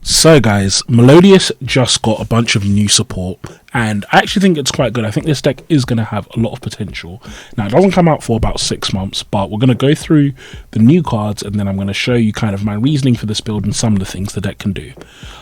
So guys, Melodious just got a bunch of new support and I actually think it's quite good. I think this deck is going to have a lot of potential. Now it doesn't come out for about 6 months, but we're going to go through the new cards and then I'm going to show you kind of my reasoning for this build and some of the things the deck can do.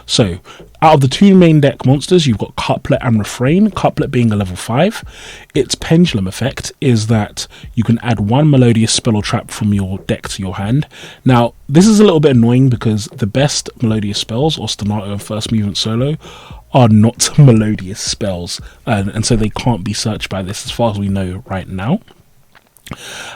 So out of the two main deck monsters, you've got Couplet and Refrain. Couplet being a level 5. Its pendulum effect is that you can add one Melodious spell or trap from your deck to your hand. Now this is a little bit annoying because the best Melodious spells, Ostinato and First Movement Solo, are not Melodious spells, and so they can't be searched by this as far as we know right now.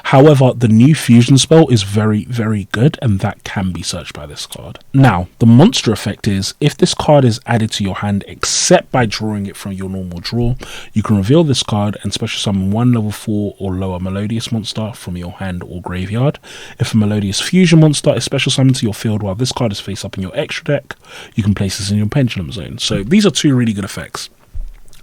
However, the new fusion spell is very, very good, and that can be searched by this card. Now, the monster effect is, if this card is added to your hand except by drawing it from your normal draw, you can reveal this card and special summon one level 4 or lower Melodious monster from your hand or graveyard. If a Melodious fusion monster is special summoned to your field while this card is face up in your extra deck, you can place this in your pendulum zone. So these are two really good effects.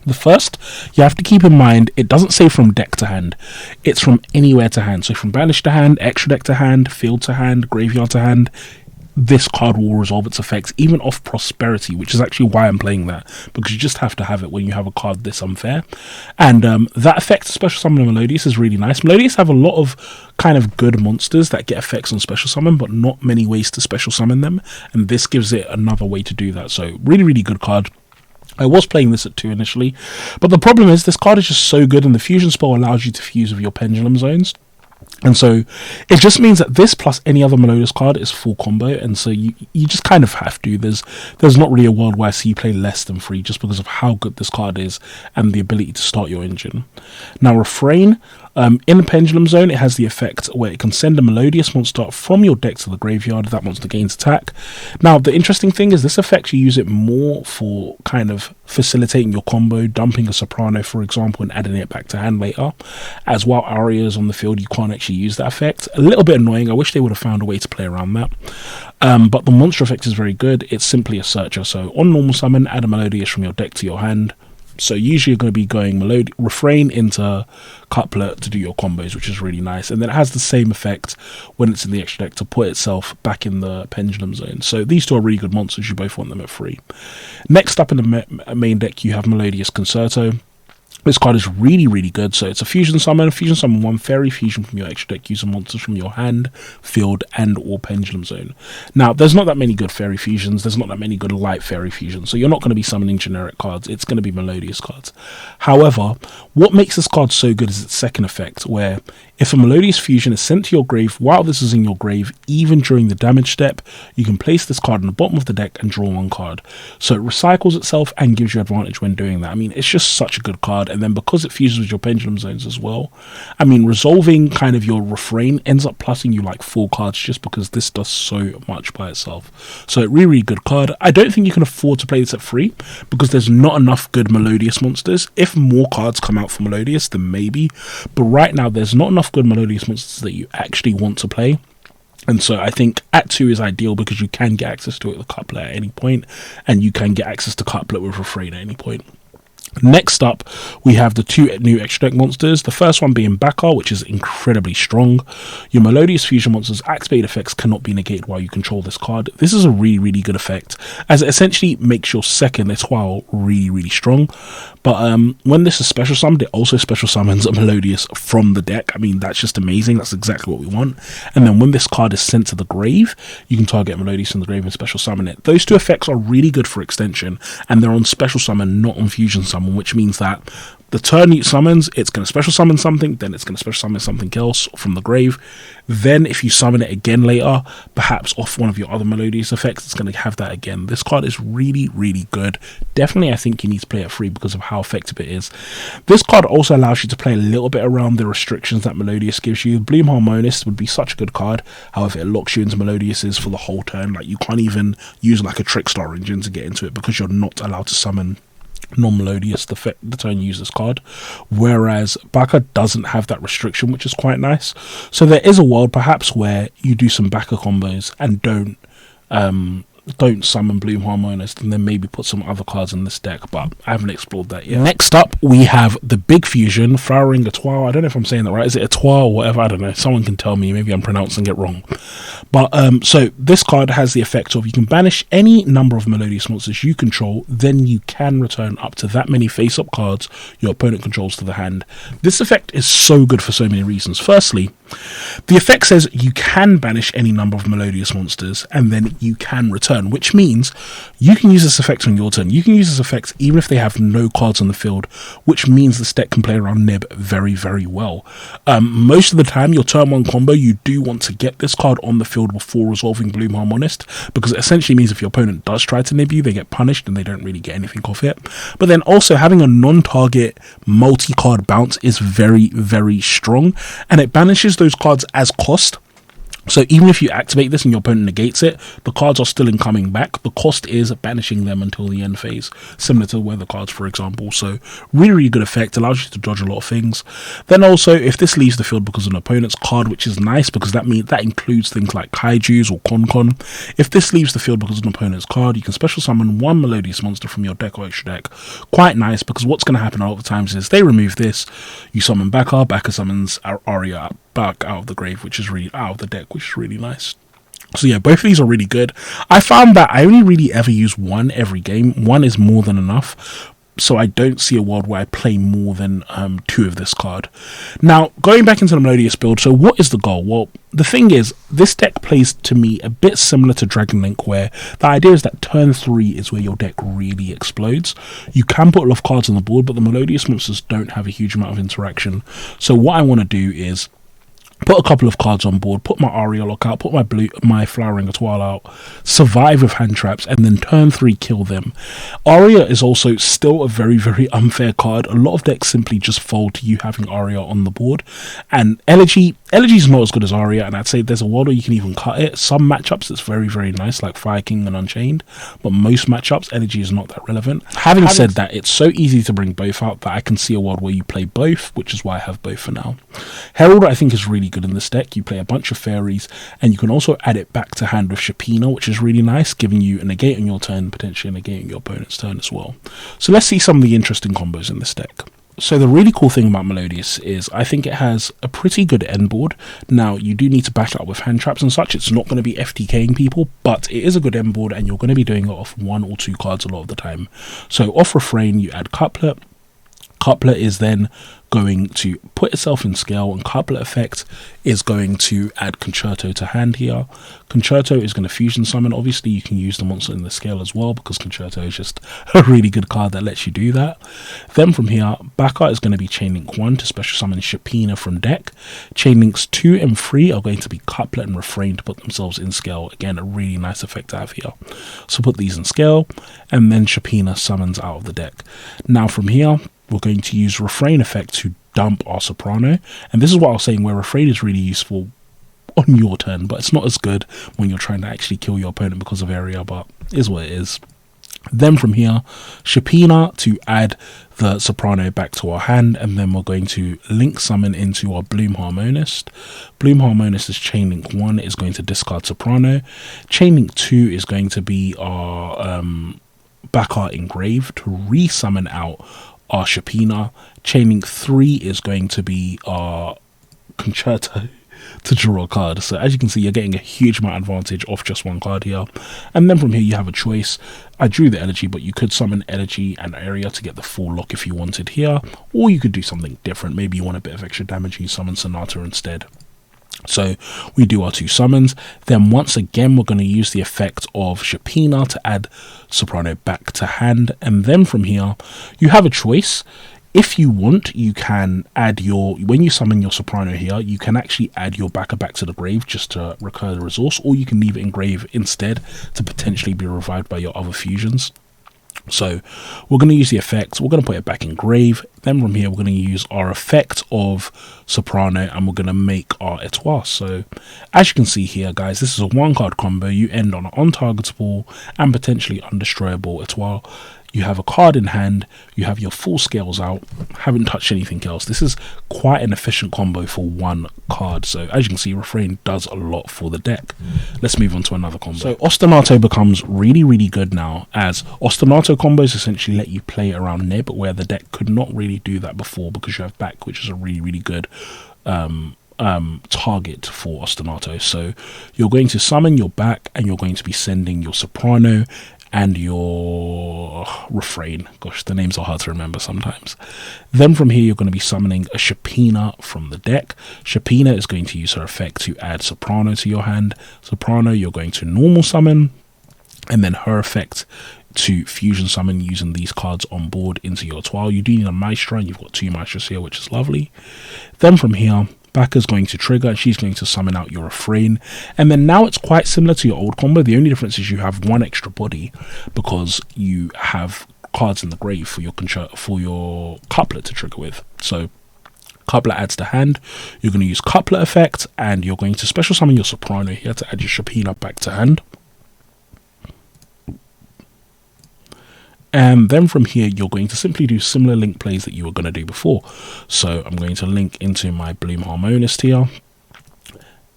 The first, you have to keep in mind, it doesn't say from deck to hand, it's from anywhere to hand. So from banish to hand, extra deck to hand, field to hand, graveyard to hand, this card will resolve its effects, even off Prosperity, which is actually why I'm playing that, because you just have to have it when you have a card this unfair. And that effect, special summon of Melodious, is really nice. Melodious have a lot of kind of good monsters that get effects on special summon, but not many ways to special summon them, and this gives it another way to do that. So really, really good card. I was playing this at 2 initially, but the problem is this card is just so good and the fusion spell allows you to fuse with your pendulum zones. And so it just means that this plus any other Melodious card is full combo, and so you just kind of have to. There's not really a world where I see you play less than 3 just because of how good this card is and the ability to start your engine. Now Refrain, in the pendulum zone, it has the effect where it can send a Melodious monster from your deck to the graveyard. That monster gains attack. Now the interesting thing is this effect, you use it more for kind of facilitating your combo, dumping a Soprano for example and adding it back to hand later. As while Aria is on the field, you can't actually use that effect. A little bit annoying. I wish they would have found a way to play around that. But the monster effect is very good. It's simply a searcher. So on normal summon, add a Melodious from your deck to your hand. So usually you're going to be going Refrain into Couplet to do your combos, which is really nice. And then it has the same effect when it's in the extra deck to put itself back in the pendulum zone. So these two are really good monsters. You both want them at 3. Next up in the main deck, you have Melodious Concerto. This card is really, really good. So it's a fusion summon one fairy fusion from your extra deck using monsters from your hand, field, and or pendulum zone. Now, there's not that many good fairy fusions. There's not that many good light fairy fusions. So you're not going to be summoning generic cards. It's going to be Melodious cards. However, what makes this card so good is its second effect, where if a Melodious fusion is sent to your grave while this is in your grave, even during the damage step, you can place this card in the bottom of the deck and draw one card. So it recycles itself and gives you advantage when doing that. I mean, it's just such a good card. And then because it fuses with your pendulum zones as well, I mean, resolving kind of your Refrain ends up plussing you like 4 cards just because this does so much by itself. So really, really good card. I don't think you can afford to play this at 3 because there's not enough good Melodious monsters. If more cards come out for Melodious, then maybe. But right now, there's not enough good Melodious monsters that you actually want to play. And so I think at 2 is ideal because you can get access to it with Couplet at any point, and you can get access to Couplet with Refrain at any point. Next up, we have the 2 new extra deck monsters. The first one being Bakar, which is incredibly strong. Your Melodious fusion monster's activated effects cannot be negated while you control this card. This is a really, really good effect, as it essentially makes your second Etoile really, really strong. But when this is special summoned, it also special summons a Melodious from the deck. I mean, that's just amazing. That's exactly what we want. And then when this card is sent to the grave, you can target Melodious in the grave and special summon it. Those 2 effects are really good for extension, and they're on special summon, not on fusion summon, which means that the turn it summons, it's going to special summon something, then it's going to special summon something else from the grave. Then if you summon it again later, perhaps off one of your other Melodious effects, it's going to have that again. This card is really, really good. Definitely, I think you need to play it 3 because of how effective it is. This card also allows you to play a little bit around the restrictions that Melodious gives you. Bloom Harmonist would be such a good card. However, it locks you into Melodiouses for the whole turn. Like, you can't even use like a Trickstar engine to get into it because you're not allowed to summon non-Melodious the turn you use this card, whereas Bakar doesn't have that restriction, which is quite nice. So there is a world perhaps where you do some Bakar combos and don't don't summon Bloom Harmonist, and then maybe put some other cards in this deck, but I haven't explored that yet. Next up, we have the big fusion, Flowering Etoile. I don't know if I'm saying that right. Is it Etoile or whatever? I don't know. Someone can tell me. Maybe I'm pronouncing it wrong. But so this card has the effect of you can banish any number of Melodious monsters you control, then you can return up to that many face-up cards your opponent controls to the hand. This effect is so good for so many reasons. Firstly, the effect says you can banish any number of Melodious monsters, and then you can return, which means you can use this effect on your turn. You can use this effect even if they have no cards on the field, which means this deck can play around Nib very, very well. Most of the time, your turn 1 combo, you do want to get this card on the field before resolving Bloom Harmonist, because it essentially means if your opponent does try to nib you, they get punished and they don't really get anything off it. But then also having a non-target multi-card bounce is very, very strong, and it banishes those cards as cost. So even if you activate this and your opponent negates it, the cards are still incoming back. The cost is banishing them until the end phase, similar to weather cards, for example. So really, really good effect, allows you to dodge a lot of things. Then also, if this leaves the field because of an opponent's card, which is nice because that means that includes things like Kaijus or Con. If this leaves the field because of an opponent's card, you can special summon one Melodious monster from your deck or extra deck. Quite nice, because what's going to happen a lot of times is they remove this, you summon Baka summons Aria back out of the grave, which is really out of the deck, which is really nice. So yeah, both of these are really good. I found that I only really ever use one every game. One is more than enough, so I don't see a world where I play more than 2 of this card. Now, going back into the Melodious build, so what is the goal? Well, the thing is, this deck plays to me a bit similar to Dragon Link, where the idea is that turn 3 is where your deck really explodes. You can put a lot of cards on the board, but the Melodious monsters don't have a huge amount of interaction. So what I want to do is put a couple of cards on board, put my Aria lock out, put my Flowering Etoile out, survive with hand traps, and then turn 3 kill them. Aria is also still a very, very unfair card. A lot of decks simply just fold to you having Aria on the board. And Elegy is not as good as Aria, and I'd say there's a world where you can even cut it. Some matchups it's very, very nice, like Fire King and Unchained, but most matchups Elegy is not that relevant. Having said that, it's so easy to bring both out that I can see a world where you play both, which is why I have both for now. Herald, I think, is really good in this deck. You play a bunch of fairies, and you can also add it back to hand with Shapina, which is really nice, giving you a negate on your turn, potentially negating your opponent's turn as well. So let's see some of the interesting combos in this deck. So the really cool thing about Melodious is I think it has a pretty good end board. Now, you do need to back it up with hand traps and such. It's not going to be FTKing people, but it is a good end board, and you're going to be doing it off 1 or 2 cards a lot of the time. So off Refrain, you add Couplet. Couplet is then going to put itself in scale, and Couplet effect is going to add Concerto to hand here. Concerto is going to fusion summon. Obviously, you can use the monster in the scale as well, because Concerto is just a really good card that lets you do that. Then from here, Baka is going to be Chain Link 1 to special summon Shapina from deck. Chain Links 2 and 3 are going to be Couplet and Refrain to put themselves in scale. Again, a really nice effect to have here. So put these in scale, and then Shapina summons out of the deck. Now from here, we're going to use Refrain effect to dump our Soprano, and this is what I was saying, where Refrain is really useful on your turn, but it's not as good when you're trying to actually kill your opponent because of area, but it is what it is. Then from here, Shapina to add the Soprano back to our hand, and then we're going to link summon into our Bloom Harmonist. Bloom Harmonist is Chain Link 1, is going to discard Soprano. Chain Link 2 is going to be our Baka Engrave to re-summon out our Shapina. Chain Link 3 is going to be our Concerto to draw a card. So as you can see, you're getting a huge amount of advantage off just one card here. And then from here you have a choice. I drew the Elegy, but you could summon Elegy and Area to get the full lock if you wanted here, or you could do something different. Maybe you want a bit of extra damage and you summon Sonata instead. So we do our 2 summons. Then once again, we're going to use the effect of Shapina to add Soprano back to hand. And then from here, you have a choice. If you want, you can add when you summon your Soprano here, you can actually add your Baka back to the grave just to recur the resource, or you can leave it in grave instead to potentially be revived by your other fusions. So we're going to use the effect, we're going to put it back in grave. Then from here, we're going to use our effect of Soprano, and we're going to make our Etoile. So as you can see here, guys, this is a 1-card combo. You end on an untargetable and potentially undestroyable Etoile. you have a card in hand, you have your full scales out, haven't touched anything else. This is quite an efficient combo for one card. So as you can see, Refrain does a lot for the deck. Let's move on to another combo. So Ostinato becomes really, really good now, as Ostinato combos essentially let you play around Nib, where the deck could not really do that before because you have back, which is a really, really good target for Ostinato. So you're going to summon your back, and you're going to be sending your Soprano and your Refrain. Gosh, the names are hard to remember sometimes. Then from here, you're going to be summoning a Shapina from the deck. Shapina is going to use her effect to add Soprano to your hand. Soprano, you're going to normal summon, and then her effect to fusion summon using these cards on board into your Toile. You do need a Maestro, and you've got 2 Maestros here, which is lovely. Then from here, Bacca's going to trigger, and she's going to summon out your Refrain. And then now it's quite similar to your old combo. The only difference is you have 1 extra body because you have cards in the grave for your couplet to trigger with. So couplet adds to hand. You're going to use couplet effect, and you're going to special summon your Soprano here to add your Shapina back to hand. And then from here, you're going to simply do similar link plays that you were going to do before. So I'm going to link into my Bloom Harmonist here,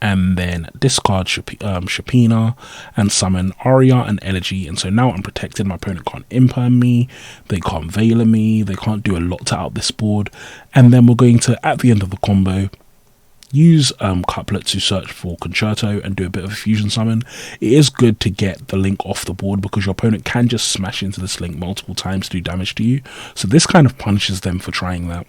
and then discard Shapina and summon Aria and Elegy. And so now I'm protected. My opponent can't imperm me, they can't Veiler me, they can't do a lot to out this board. And then we're going to, at the end of the combo, use couplet to search for Concerto and do a bit of a fusion summon. It is good to get the link off the board because your opponent can just smash into this link multiple times to do damage to you. So this kind of punishes them for trying that.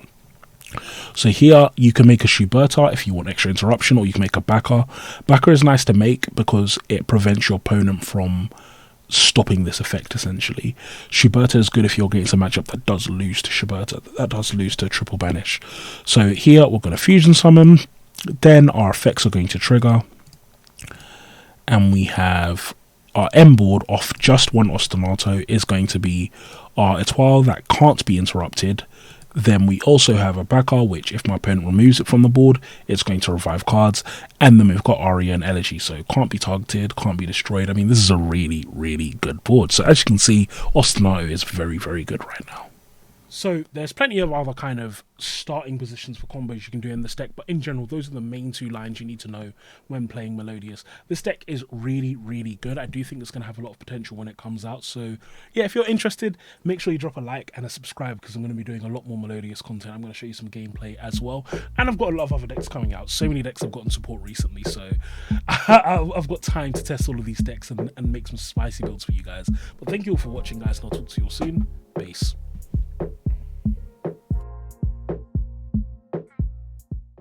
So here you can make a Schuberta if you want extra interruption, or you can make a Bacca. Bacca is nice to make because it prevents your opponent from stopping this effect essentially. Schuberta is good if you're getting a matchup that does lose to Schuberta, that does lose to triple banish. So here we're going to fusion summon. Then our effects are going to trigger, and we have our M board off just 1 Ostinato is going to be our Etoile that can't be interrupted. Then we also have a Bacca, which if my opponent removes it from the board, it's going to revive cards. And then we've got Aria and Elegy, so can't be targeted, can't be destroyed. I mean, this is a really, really good board. So as you can see, Ostinato is very, very good right now. So there's plenty of other kind of starting positions for combos you can do in this deck, but in general, those are the main 2 lines you need to know when playing Melodious. This deck is really, really good. I do think it's going to have a lot of potential when it comes out. So yeah, if you're interested, make sure you drop a like and a subscribe, because I'm going to be doing a lot more Melodious content. I'm going to show you some gameplay as well. And I've got a lot of other decks coming out. So many decks I've gotten support recently, so I've got time to test all of these decks and make some spicy builds for you guys. But thank you all for watching, guys, and I'll talk to you all soon. Peace.